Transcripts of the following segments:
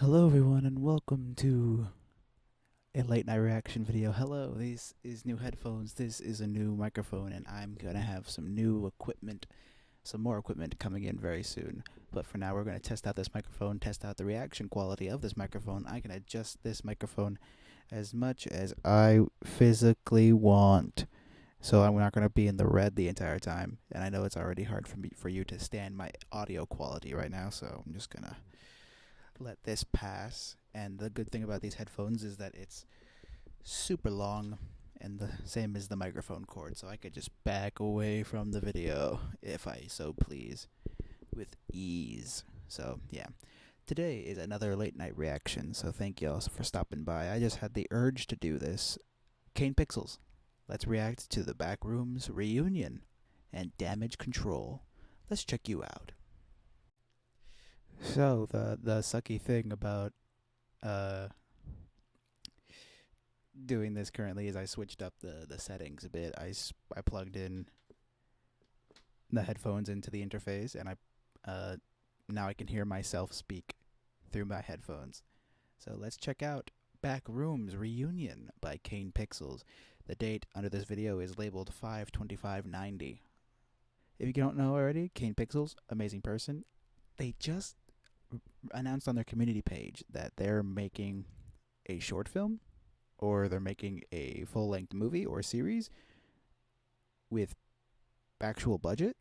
Hello everyone and welcome to a late night reaction video. Hello, this is new headphones, this is a new microphone, and I'm gonna have some new equipment, some more equipment coming in very soon. But for now we're gonna test out this microphone, test out the reaction quality of this microphone. I can adjust this microphone as much as I physically want. So I'm not gonna be in the red the entire time. And I know it's already hard for you to stand my audio quality right now, so I'm just gonna let this pass. And the good thing about these headphones is that it's super long and the same as the microphone cord, so I could just back away from the video if I so please with ease. So yeah, today is another late night reaction, so thank y'all for stopping by. I just had the urge to do this. KANE Pixels, let's react to the Backrooms reunion and Damage Control. Let's check you out. So the sucky thing about doing this currently is I switched up the settings a bit. I plugged in the headphones into the interface, and now I can hear myself speak through my headphones. So let's check out Backrooms Reunion by KANE Pixels. The date under this video is labeled 5/25/90. If you don't know already, KANE Pixels, amazing person. They just announced on their community page that they're making a short film, or they're making a full-length movie or series with actual budget.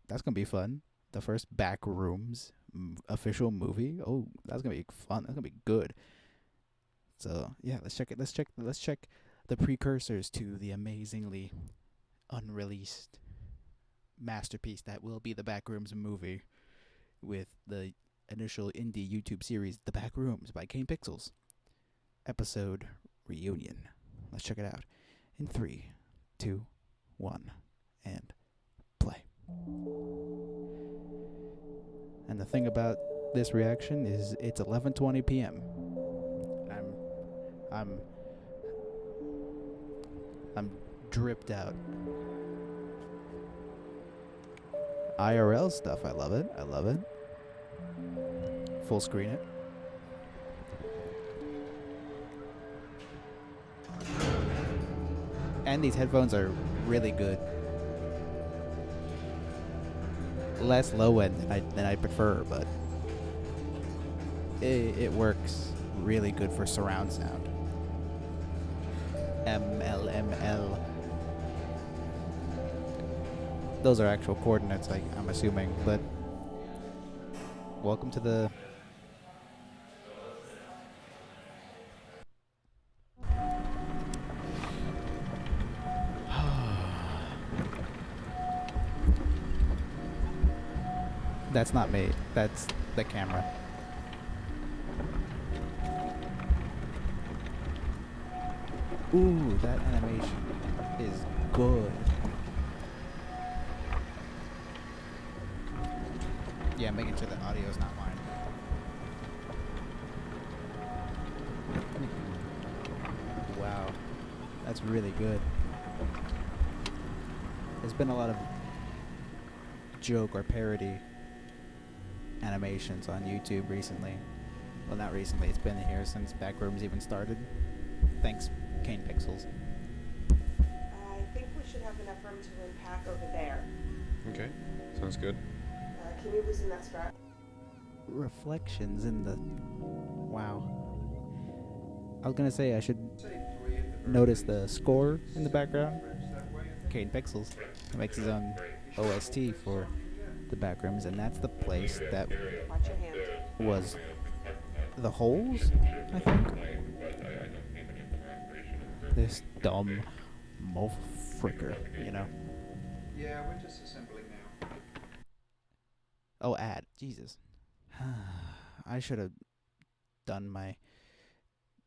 That's gonna be fun. The first Backrooms official movie. Oh, that's gonna be fun. That's gonna be good. So yeah, let's check it. Let's check the precursors to the amazingly unreleased masterpiece that will be the Backrooms movie, with the initial indie YouTube series, The Backrooms by KANE Pixels. Episode Reunion. Let's check it out. In 3, 2, 1, and play. And the thing about this reaction is it's 11:20 p.m. I'm dripped out. IRL stuff, I love it. I love it. Full screen it. And these headphones are really good. Less low end than I prefer, but it works really good for surround sound. MLML. Those are actual coordinates, I'm assuming, but welcome to the That's not me. That's the camera. Ooh, that animation is good. Yeah, making sure the audio is not mine. Wow, that's really good. There's been a lot of joke or parody animations on YouTube recently. Well, not recently, it's been here since Backrooms even started. Thanks, KANE Pixels. I think we should have enough room to unpack over there. Okay, sounds good. Can you loosen that strap? Reflections in the... Wow. I was gonna say I should notice the score in the background. KANE Pixels makes his own OST for the Backrooms, and that's the place that Watch your hand. was the holes, I think. This dumb fricker, you know. Yeah, we're just assembling now. Oh, ad. Jesus. I should have done my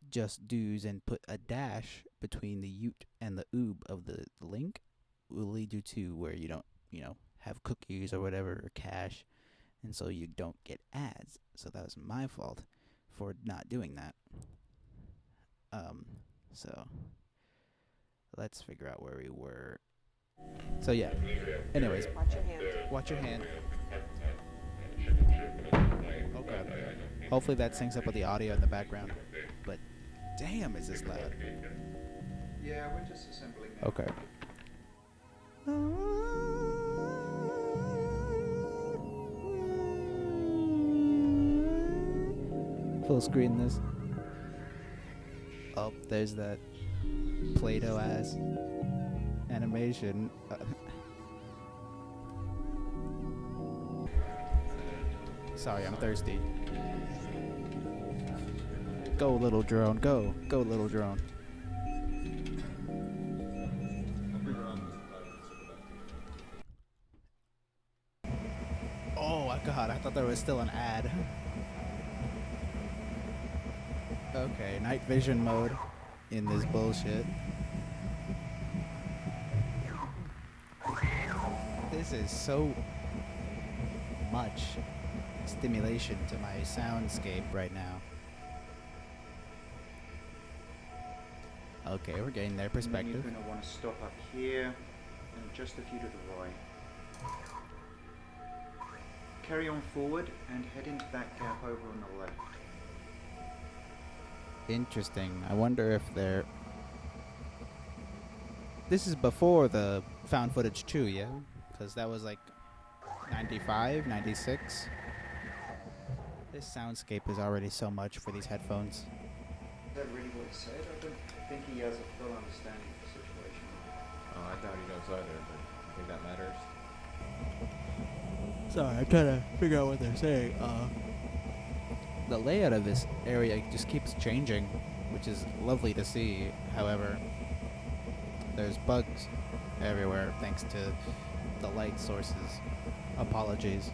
just do's and put a dash between the ute and the oob of the link. Will lead you to where you don't, have cookies or whatever, or cash, and so you don't get ads. So that was my fault for not doing that. So let's figure out where we were. So yeah. Anyways, Watch your hand. watch your hand. Oh god. Hopefully that syncs up with the audio in the background. But damn, is this loud? Yeah, we're just assembling now. Okay. Full screen this. Oh, there's that Play-Doh ass animation. Sorry, I'm thirsty. Go, little drone. Go. Go, little drone. Oh, my God. I thought there was still an ad. Okay, night vision mode in this bullshit. This is so much stimulation to my soundscape right now. Okay, we're getting their perspective. You're going to want to stop up here and just a few to the right. Carry on forward and head into that gap over on the left. Interesting. I wonder if they're... This is before the found footage 2, yeah? Because that was like 95, 96. This soundscape is already so much for these headphones. Is that really what he said? I don't think he has a full understanding of the situation. Oh, I doubt he does either, but I think that matters. Sorry, I'm trying to figure out what they're saying. The layout of this area just keeps changing, which is lovely to see. However, there's bugs everywhere thanks to the light sources. Apologies.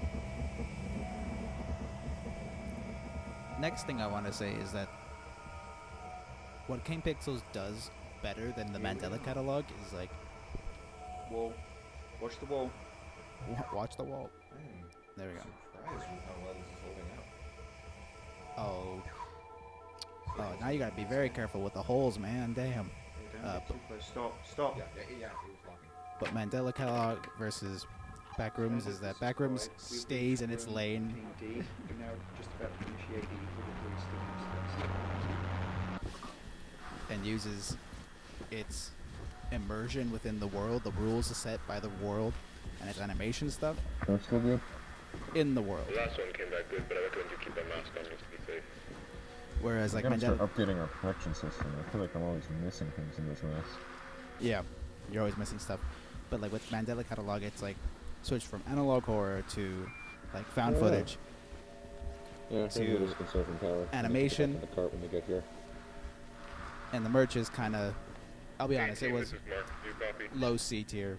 Next thing I want to say is that what KANE does better than the Mandela catalog is like... Wall. Watch the wall. Watch the wall. There we go. Surprised with how well this is holding out. Oh. Oh, now you gotta be very careful with the holes, man. Damn. Hey, don't get too close. Stop. Yeah, he was walking. But Mandela catalog versus Backrooms is that Backrooms stays in its lane. D. We're now just about to initiate the equilibrium steps. And uses its immersion within the world, the rules are set by the world, and its animation stuff That's still good. in the world. The last one came back good, but I recommend you keep a mask on just to be safe. Whereas like I gotta start Mandela, updating our protection system. I feel like I'm always missing things in this mess. yeah, you're always missing stuff. But like with Mandela catalog, it's like switched from analog horror to like found footage. Yeah, To maybe just conserving power. animation. The cart when they get here. And the merch is kind of, I'll be honest, it This was is Mark. You copy? low C tier,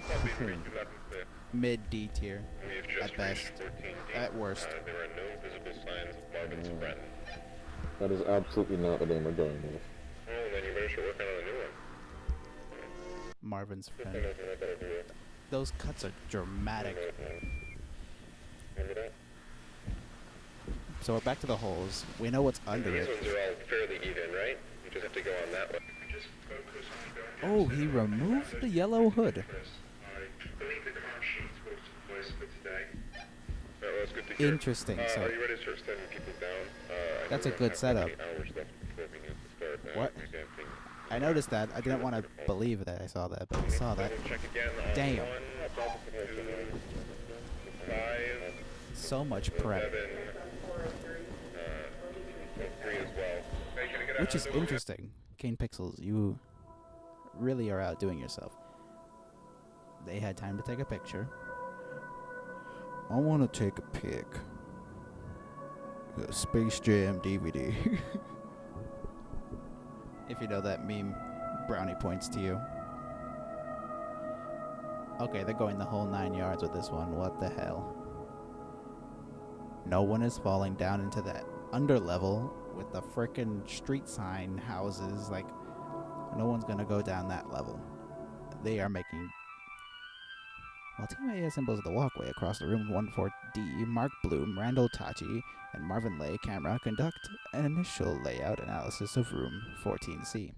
Copy 311 clear. mid D tier, We've just at best, reached 14D. at worst. There are no visible signs of Marvin's friend. That is absolutely not the name we're going with. Well, then you better start working on a new one. Marvin's I friend. don't know if I better do it. Those cuts are dramatic. Remember that? So we're back to the holes. We know what's under These it. ones are all fairly even, right? You just have to go on that one. Just focus on Oh, he removed the yellow hood. I believe the car sheet's supposed to place for today. Well, that's good to hear. Interesting. Are So you ready to start sending people down? I That's know a we good don't have setup. many hours left before we need to start, What? revamping. I noticed that. I didn't want to believe that I saw that, but I saw that. Double check again on Damn. 1, 5, So much prep. 7, 3 as well. Hey, can I get Which out is of the door? interesting. Kane Pixels, you really are outdoing yourself. They had time to take a picture. I want to take a pic. The Space Jam DVD. If you know that meme, brownie points to you. Okay, they're going the whole 9 yards with this one. What the hell? No one is falling down into that underlevel with the frickin' street sign houses. Like, no one's gonna go down that level. They are making... While Team A assembles the walkway across the room 14D, Mark Bloom, Randall Tachi, and Marvin Lay camera conduct an initial layout analysis of room 14C.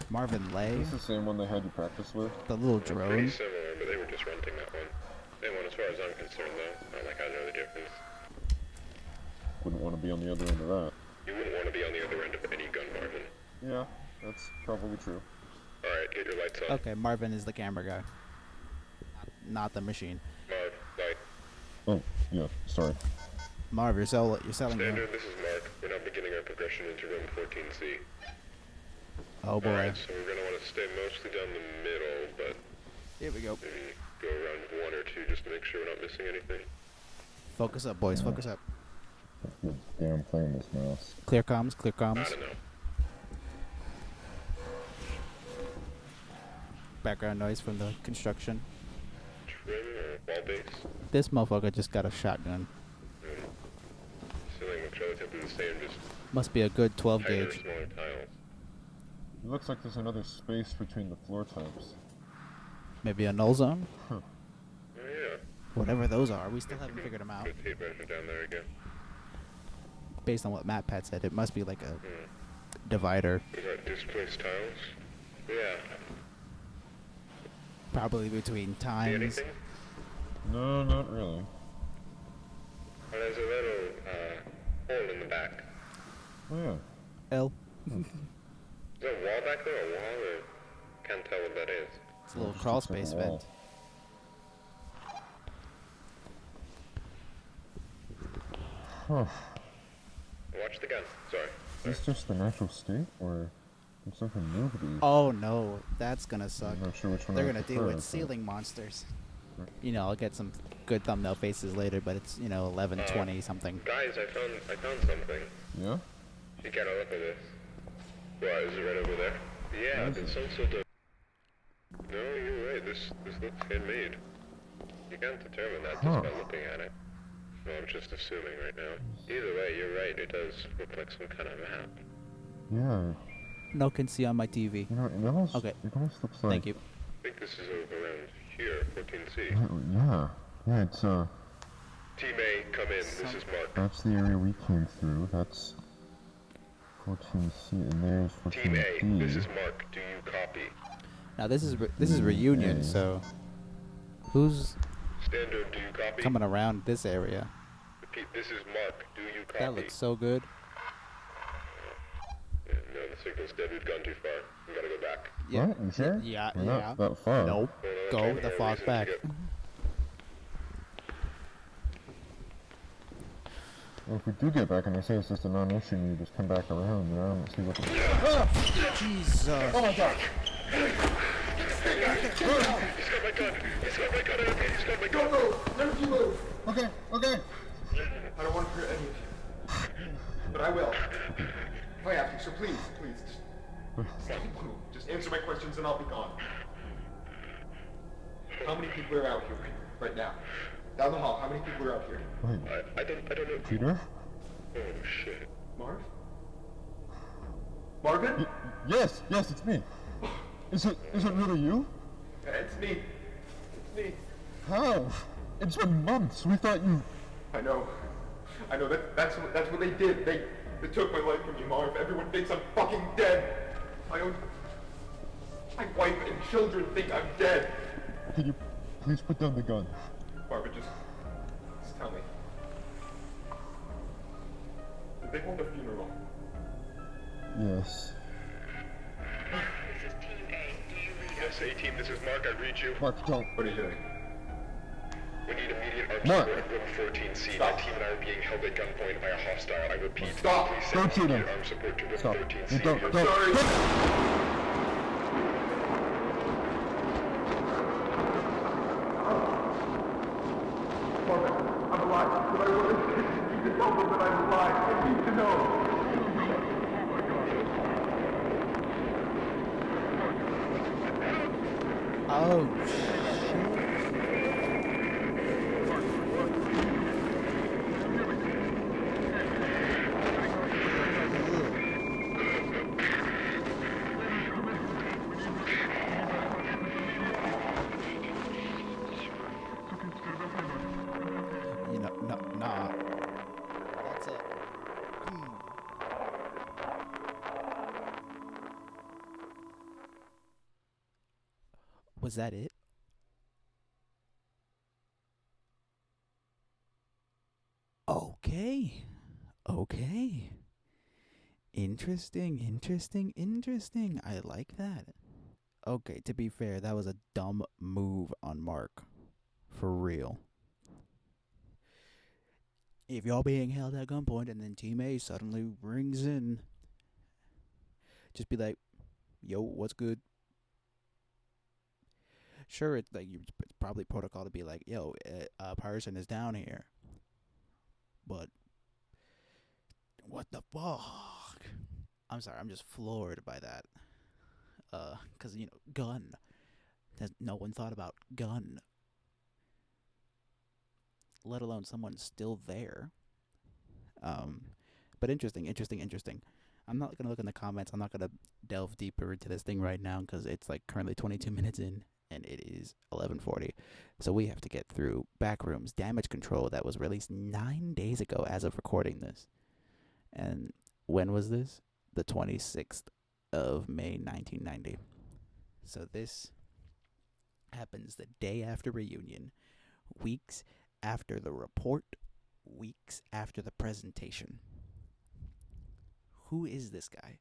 Marvin Lay, Is this the same one they had you practice with? the little Pretty drone. similar, but they were just renting that one. Same one as far as I'm concerned, though. Not like I know the difference. wouldn't want to be on the other end of that. You wouldn't want to be on the other end of any gun, Marvin. Yeah, that's probably true. Alright, get your lights on. Okay, Marvin is the camera guy, not the machine. Marv, light. Oh, yeah, sorry. Marv, you're selling Standard, him. this is Mark. We're now beginning our progression into room 14C. Oh boy. Alright, so we're going to want to stay mostly down the middle, but Here we go. maybe go around one or two just to make sure we're not missing anything. Focus up, boys. Focus up. Good damn playing this mouse. Clear comms. Clear I comms. don't know. Background noise from the construction. Trim or wall base? This motherfucker just got a shotgun. Ceiling looks relatively the same, just Must be a good 12 tighter, gauge. smaller tiles. It looks like there's another space between the floor types. Maybe a null zone. Oh yeah. Whatever those are, we still haven't figured them out. Good tape measure down there again. Based on what MatPat said, it must be like a Hmm. divider, We got displaced tiles. Yeah. probably between See times. anything? No, not really. Oh, there's a little hole in the back. Oh yeah. L. Is there a wall back there? A wall? Or can't tell what that is. It's a little Just crawl looks like a space wall. vent. Huh. Watch the gun. Sorry. Is this just the natural state, or there's something new to be? Oh no, that's gonna suck. I'm not sure which one They're I gonna deal prefer, with but- ceiling monsters. You know, I'll get some good thumbnail faces later, but it's, you know, 11:20 something. Guys, I found something. Yeah? You gotta look at this. What, is it right over there? Yeah, What is there's it? some sort of... No, you're right. This looks handmade. You can't determine that Huh. just by looking at it. No, I'm just assuming right now. Either way, you're right. It does look like some kind of map. Yeah. No can see on my TV. You know, it almost, Okay. it almost looks like... Thank you. I think this is over around here, 14C. Yeah. Yeah, it's, Team A, come in. This is Mark. that's the area we came through. That's 14C, and there's Team 14D. A, this is Mark. Do you copy? Now this is reunion, Okay. so who's Standard, do you copy? coming around this area? Repeat, this is Mark. Do you copy? That looks so good. Yeah, no, the signal's dead. We've gone too far. We gotta go back. Yeah. What? You sure? Yeah, We're yeah. not that far. Nope. Hold on, Go okay, the more fuck reason to back. get- Well, if we do get back and they say it's just a non-issue and you just come back around, you know, and see what the... Jesus. Oh my god! He's got my gun. He's got my gun. Okay, he's got my gun. Never you move! Okay, okay! I don't want to hurt any of you. But I will. If I have to, so please, just move. Just answer my questions and I'll be gone. How many people are out here right now? Down the hall, how many people are out here? Wait, I don't know. Peter? Oh shit. Marv? Marvin? Yes, it's me. Is it really you? Yeah, it's me. It's me. How? It's been months. We thought you... I know. That's what they did. They took my life from me, Marv. Everyone thinks I'm fucking dead. My wife and children think I'm dead. Can you please put down the gun? Marvin, just tell me. Did they hold a funeral? Yes. This is Team A. Do you read us? Yes, A-Team. This is Mark. I read you. Mark, don't. What are you doing? We need immediate armed Mark. support at room 14C. Stop. My team and I are being held at gunpoint by a hostile. I repeat. Stop. Please send Don't shoot him. immediate armed support to room Stop. 14C. You don't- You're- don't- Sorry. Marvin, I'm alive, but I want to tell them that I'm alive. I need to know. Oh shit. You know, no, nah. That's it. Was that it? Okay. Okay. Interesting. I like that. Okay, to be fair, that was a dumb move on Mark. For real. If y'all being held at gunpoint and then Team A suddenly rings in, just be like, yo, what's good? Sure, it's probably protocol to be like, yo, a person is down here. But what the fuck? I'm sorry, I'm just floored by that. 'Cause gun. No one thought about gun. Let alone someone still there. But interesting. I'm not gonna look in the comments. I'm not gonna delve deeper into this thing right now because it's like currently 22 minutes in and it is 11:40. So we have to get through Backrooms Damage Control that was released 9 days ago as of recording this. And when was this? The 26th of May 1990. So this happens the day after reunion, weeks after the report, weeks after the presentation. Who is this guy?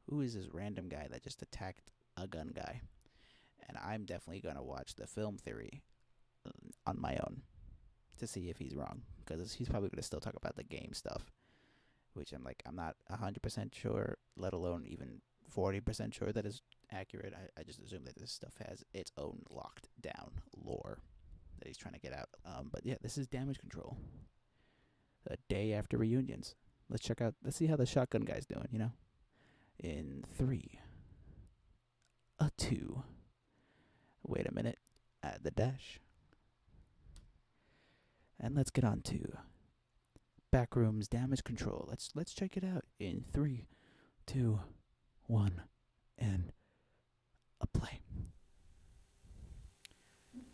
Who is this random guy that just attacked a gun guy? And I'm definitely going to watch the film theory on my own to see if he's wrong, because he's probably going to still talk about the game stuff, which I'm not 100% sure, let alone even 40% sure that is accurate. I just assume that this stuff has its own locked down lore that he's trying to get out. But yeah, this is Damage Control. The day after reunions. Let's see how the shotgun guy's doing, In 3, a 2. Wait a minute. Add the dash. And let's get on to Backrooms Damage Control. Let's check it out in 3, 2, 1, and a play.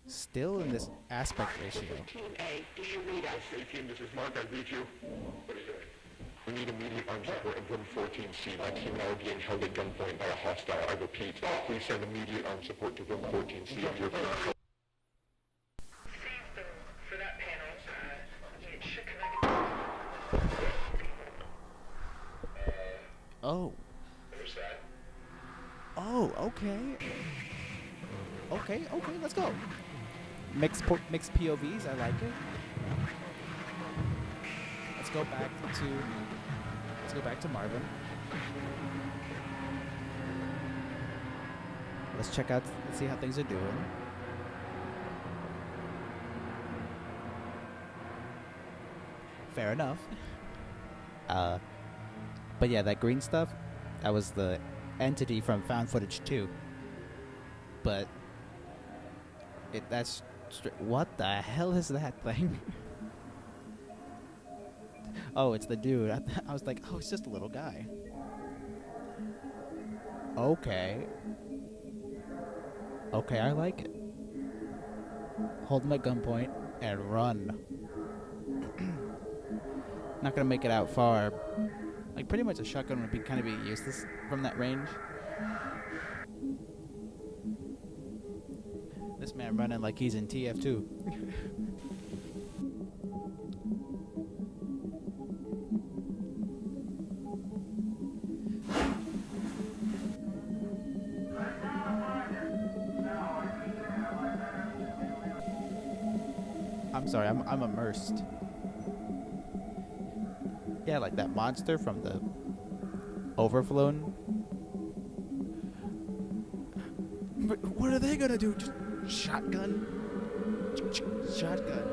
Still in this aspect ratio. Team A, do you read us? Hey team, this is Mark. I read you. What is it? We need immediate armed support in room 14C. My team and I are being held at gunpoint by a hostile. I repeat, please send immediate armed support to room 14C. Your For that panel, it should connect. Oh. What's that? Oh, okay. Okay, let's go. Mixed POVs, I like it. Let's go back to Marvin. Let's see how things are doing. Fair enough. But yeah, that green stuff, that was the entity from Found Footage 2. But what the hell is that thing? Oh, it's the dude. I was like, oh, it's just a little guy. Okay, I like it. Hold him at gunpoint and run. Not gonna make it out far. Like, pretty much a shotgun would kind of be useless from that range. This man running like he's in TF2. I'm sorry, I'm immersed. Yeah, like that monster from the Overflown. But what are they gonna do? Just shotgun? Shotgun.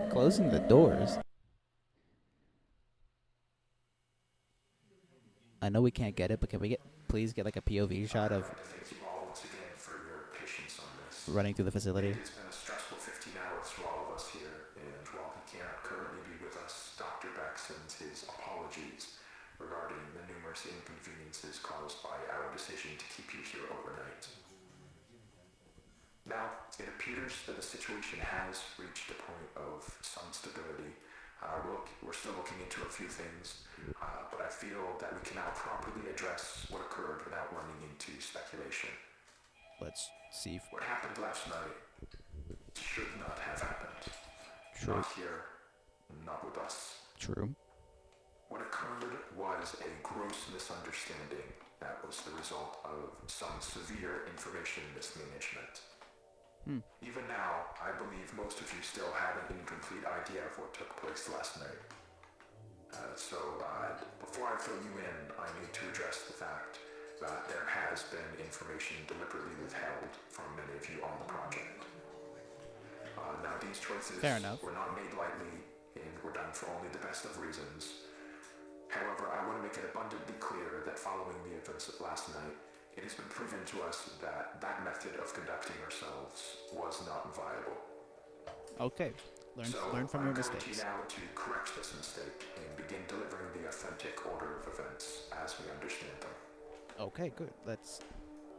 Closing the doors. I know we can't get it, but can we please get like a POV shot of Thank you all once again for your patience on this. running through the facility? It's been a stressful 15 hours for all of us here, and while he cannot currently be with us, Dr. Beck sends his apologies regarding the numerous inconveniences caused by our decision to keep you here overnight. Now, it appears that the situation has reached a point of some stability. We're still looking into a few things, but I feel that we can now properly address what occurred without running into speculation. Let's see. What happened last night should not have happened. True. Not here, not with us. True. What occurred was a gross misunderstanding that was the result of some severe information mismanagement. Even now, I believe most of you still have an incomplete idea of what took place last night. Before I fill you in, I need to address the fact that there has been information deliberately withheld from many of you on the project. Now, these choices Fair enough. were not made lightly and were done for only the best of reasons. However, I want to make it abundantly clear that following the events of last night, it has been proven to us that that method of conducting ourselves was not viable. Okay. Learn from your mistakes. I'm going to now to correct this mistake and begin delivering the authentic order of events as we understand them. Okay, good. Let's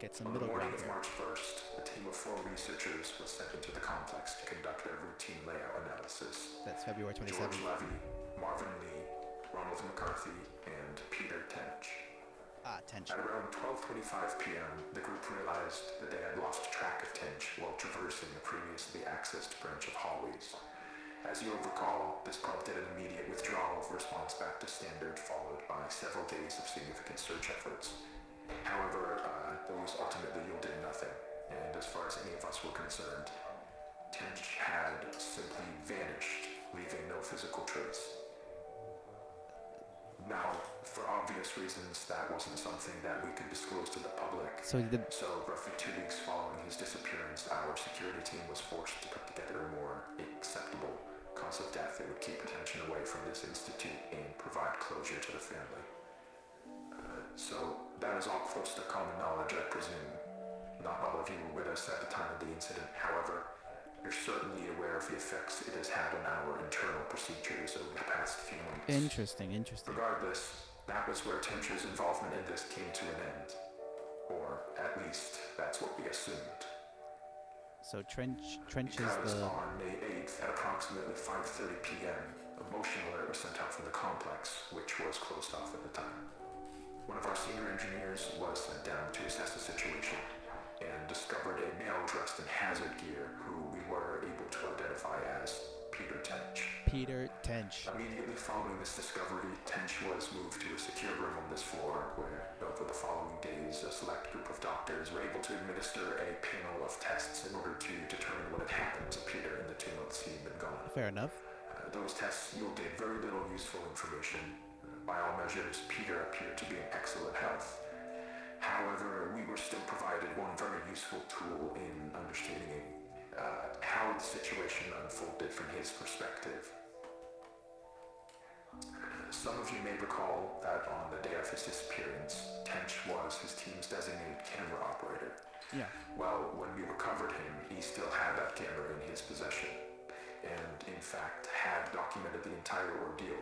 get some On the middle morning ground of here. March 1st, a team of 4 researchers was sent into the complex to conduct their routine layout analysis. That's February George 27th. Levy, Marvin Lee, Ronald McCarthy, and Peter Tench. Tench. At around 12:25 p.m., the group realized that they had lost track of Tench while traversing the previously accessed branch of hallways. As you'll recall, this prompted an immediate withdrawal of response back to standard, followed by several days of significant search efforts. However, those ultimately yielded nothing, and as far as any of us were concerned, Tench had simply vanished, leaving no physical trace. Now, for obvious reasons, that wasn't something that we could disclose to the public. So So, roughly 2 weeks following his disappearance, our security team was forced to put together a more acceptable cause of death that would keep attention away from this institute and provide closure to the family. So, that is all close to common knowledge, I presume. Not all of you were with us at the time of the incident. However, you're certainly aware of the effects it has had on our internal procedures over the past few months. interesting. Regardless, that was where Tench's involvement in this came to an end. Or, at least, that's what we assumed. So Trench is Because the on May 8th, at approximately 5:30 p.m., a motion alert was sent out from the complex, which was closed off at the time. One of our senior engineers was sent down to assess the situation and discovered a male dressed in hazard gear who we were able to identify as Peter Tench. Peter Tench. Immediately following this discovery, Tench was moved to a secure room on this floor where, over the following days, a select group of doctors were able to administer a panel of tests in order to determine what had happened to Peter in the 2 months he had been gone. Fair enough. Those tests yielded very little useful information. By all measures, Peter appeared to be in excellent health. However, we were still provided one very useful tool in understanding how the situation unfolded from his perspective. Some of you may recall that on the day of his disappearance, Tench was his team's designated camera operator. Yeah. Well, when we recovered him, he still had that camera in his possession, and in fact had documented the entire ordeal.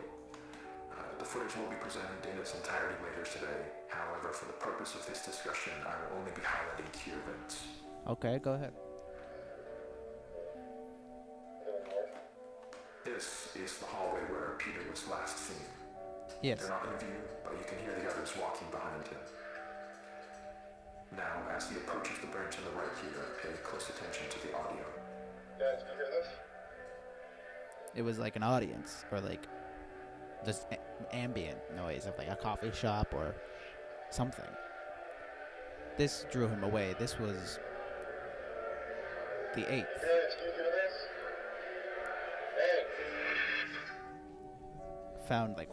The footage will be presented in its entirety later today. However, for the purpose of this discussion, I will only be highlighting key events. Okay, go ahead. This is the hallway where Peter was last seen. Yes. They're not in view, but you can hear the others walking behind him. Now, as he approaches the branch on the right here, pay close attention to the audio. Guys, can you hear this? It was like an audience, or like just ambient noise of like a coffee shop or something. This drew him away. This was the 8th. Guys, can you hear this? Hey! Found like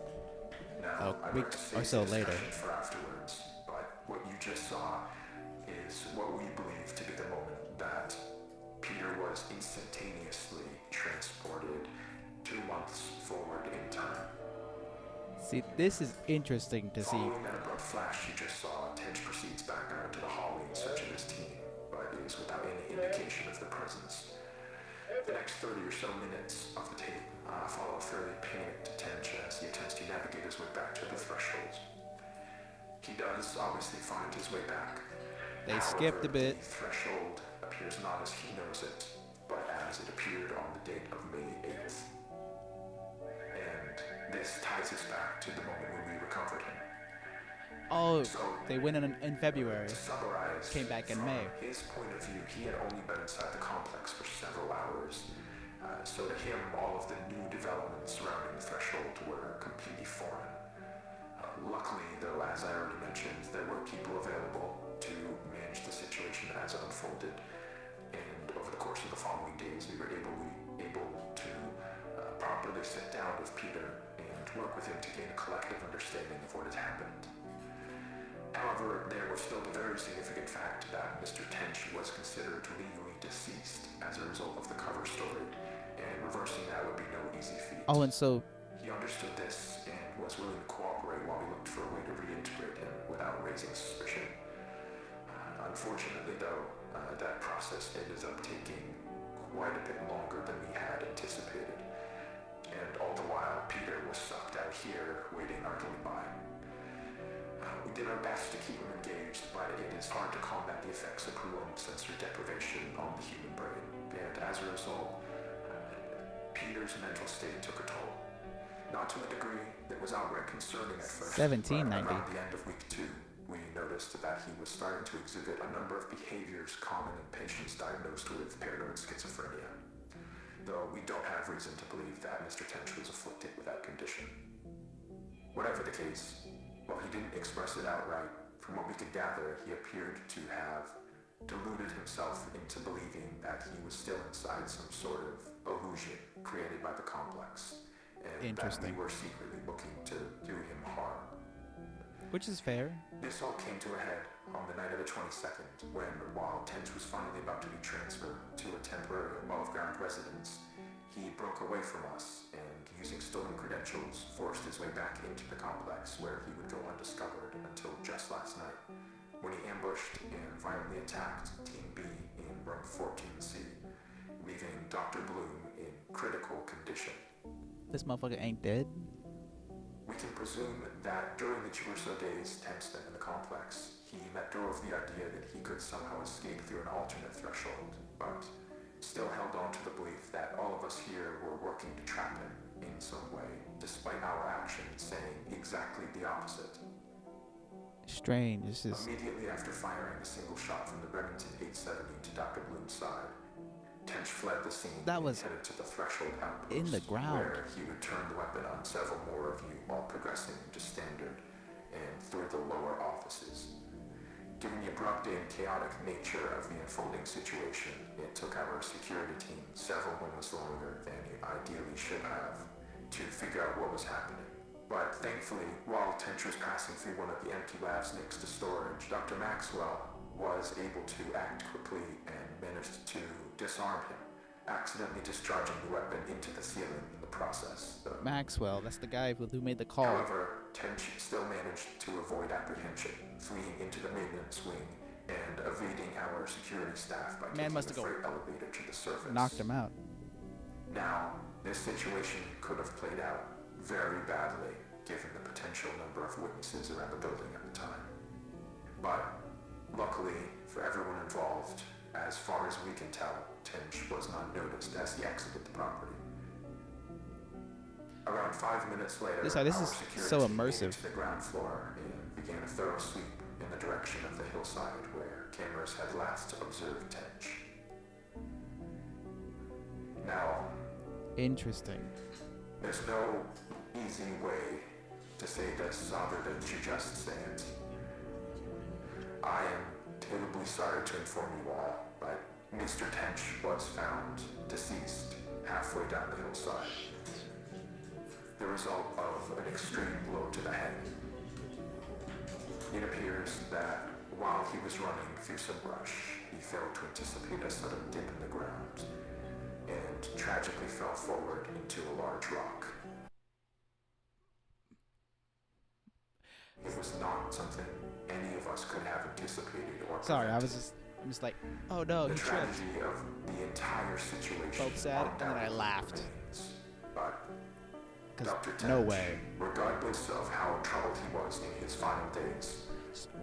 Now, a I'd week like to save or so the later. discussion for afterwards, but what you just saw is what we believe to be the moment that Peter was instantaneously transported 2 months forward in time. See, this is interesting to see. Following that abrupt flash you just saw, Tench proceeds back out into the hallway in search of his team, but is without any indication of their presence. The next 30 or so minutes of the tape follow a fairly panicked Tench as he attempts to navigate his way back to the threshold. He does obviously find his way back. They However, skipped a bit. The threshold appears not as he knows it, but as it appeared on the date of May 8th. And this ties us back to the moment when we recovered him. Oh, So, they went in February. to summarize, Came back in from May. his point of view, he had only been inside the complex for several hours. So to him, all of the new developments surrounding the threshold were completely foreign. Luckily, though, as I already mentioned, there were people available to manage the situation as it unfolded, and over the course of the following days, we were able to properly sit down with Peter and work with him to gain a collective understanding of what had happened. However, there was still the very significant fact that Mr. Thanx was considered legally deceased as a result of the cover story, and reversing that would be no easy feat. Oh, and so He understood this and was willing to cooperate while we looked for a way to reintegrate him without raising suspicion. Unfortunately, though, that process ended up taking quite a bit longer than we had anticipated, and all the while Peter was sucked out here waiting idly by. We did our best to keep him engaged, but it is hard to combat the effects of prolonged sensory deprivation on the human brain, and as a result, Peter's mental state took a toll. Not to a degree that was outright concerning at first. 1790. But around the end of week 2, we noticed that he was starting to exhibit a number of behaviors common in patients diagnosed with paranoid schizophrenia. Though we don't have reason to believe that Mr. Thanx was afflicted with that condition. Whatever the case, while he didn't express it outright, from what we could gather, he appeared to have deluded himself into believing that he was still inside some sort of illusion created by the complex, and that we were secretly looking to do him harm. which is fair. This all came to a head on the night of the 22nd, when, while Thanx was finally about to be transferred to a temporary above-ground residence, he broke away from us and, using stolen credentials, forced his way back into the complex, where he would go undiscovered until just last night, when he ambushed and violently attacked Team B in room 14C, leaving Dr. Bloom in critical condition. This motherfucker ain't dead. We can presume that during the ᴄʀᴇᴏᴏ days Thanx spent in the complex, he let go of the idea that he could somehow escape through an alternate threshold, but still held on to the belief that all of us here were working to trap him in some way, despite our actions saying exactly the opposite. Strange. This is Immediately after firing a single shot from the Remington 870 to Dr. Bloom's side, Thanx fled the scene That was and headed to the threshold outpost, in the ground, where he would turn the weapon on several more of you while progressing into standard and through the lower offices. Given the abrupt and chaotic nature of the unfolding situation, it took our security team several moments longer than it ideally should have to figure out what was happening. But thankfully, while Thanx was passing through one of the empty labs next to storage, Dr. Maxwell was able to act quickly and managed to disarm him, accidentally discharging the weapon into the ceiling in the process. Maxwell. That's the guy who made the call. However, Thanx still managed to avoid apprehension, fleeing into the maintenance wing and evading our security staff by taking the freight elevator to the surface. Knocked him out. Now, this situation could have played out very badly, given the potential number of witnesses around the building at the time. But luckily for everyone involved, as far as we can tell, Thanx was not noticed as he exited the property. Around 5 minutes later, This our is security so team immersive. made it to the ground floor and began a thorough sweep in the direction of the hillside where cameras had last observed Thanx. Now, Interesting. there's no easy way to say this other than to just say it. I am terribly sorry to inform you all, but Mr. Thanx was found deceased halfway down the hillside, the result of an extreme blow to the head. It appears that while he was running through some brush, he failed to anticipate a sudden dip in the ground and tragically fell forward into a large rock. It was not something any of us could have anticipated or Sorry, I'm prevented. just like, oh no, The he tripped. tragedy of the entire situation Felt sad, and then I undoubtedly laughed. remains. But 'Cause Dr. Thanx, no way. regardless of how troubled he was in his final days,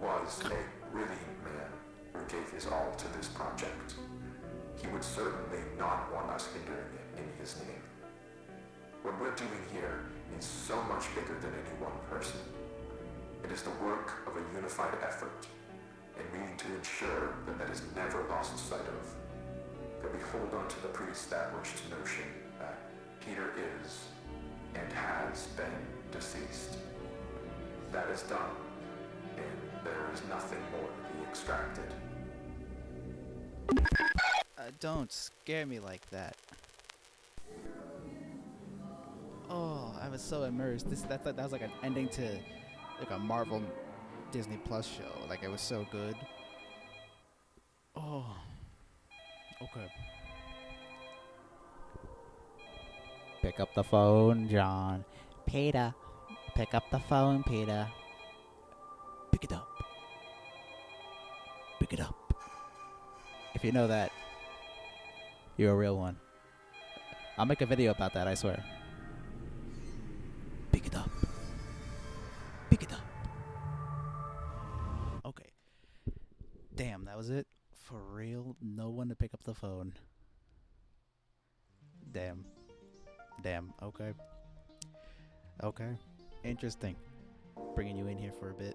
was a brilliant man who gave his all to this project. He would certainly not want us hindering it in his name. What we're doing here is so much bigger than any one person. It is the work of a unified effort, and we need to ensure that that is never lost sight of. That we hold on to the pre-established notion that Peter is, has been deceased. That is done, and there is nothing more to be extracted. Don't scare me like that. Oh, I was so immersed. That was like an ending to like a Marvel Disney Plus show. Like, it was so good. Oh, okay. Pick up the phone, John. Peter, pick up the phone, Peter. Pick it up. Pick it up. If you know that, you're a real one. I'll make a video about that, I swear. Pick it up. Pick it up. Okay. Damn, that was it? For real? No one to pick up the phone. Damn. Okay. Okay. Interesting. Bringing you in here for a bit.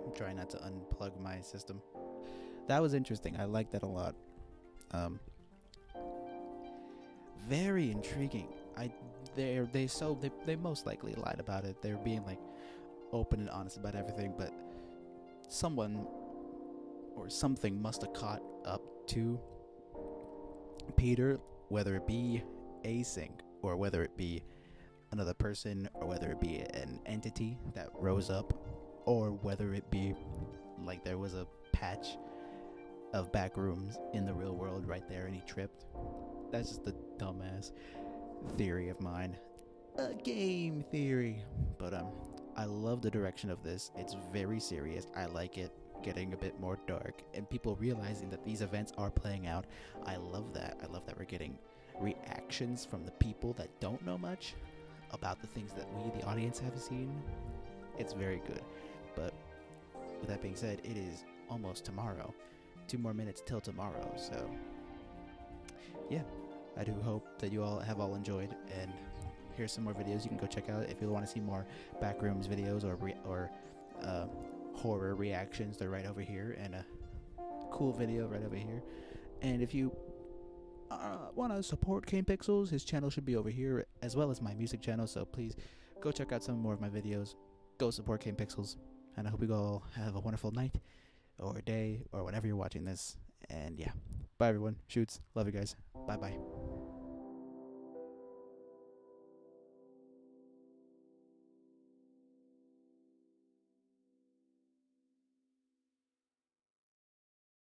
I'm trying not to unplug my system. That was interesting. I like that a lot. Very intriguing. They most likely lied about it. They're being like open and honest about everything, but someone or something must have caught up to Peter, whether it be async or whether it be another person or whether it be an entity that rose up or whether it be like there was a patch of Backrooms in the real world right there and he tripped. That's just a dumbass theory of mine. A game theory. But I love the direction of this. It's very serious. I like it getting a bit more dark and people realizing that these events are playing out. I love that. I love that we're getting reactions from the people that don't know much about the things that we, the audience, have seen. It's very good. But with that being said, it is almost tomorrow. 2 more minutes till tomorrow. So yeah, I do hope that you all have enjoyed, and here's some more videos you can go check out if you want to see more Backrooms videos or horror reactions. They're right over here, and a cool video right over here. And if you want to support ⴄᴀᴜ, his channel should be over here, as well as my music channel, so please go check out some more of my videos. Go support ⴄᴀᴜ, and I hope you all have a wonderful night or day or whenever you're watching this. And yeah, bye everyone. Shoots. Love you guys. Bye bye.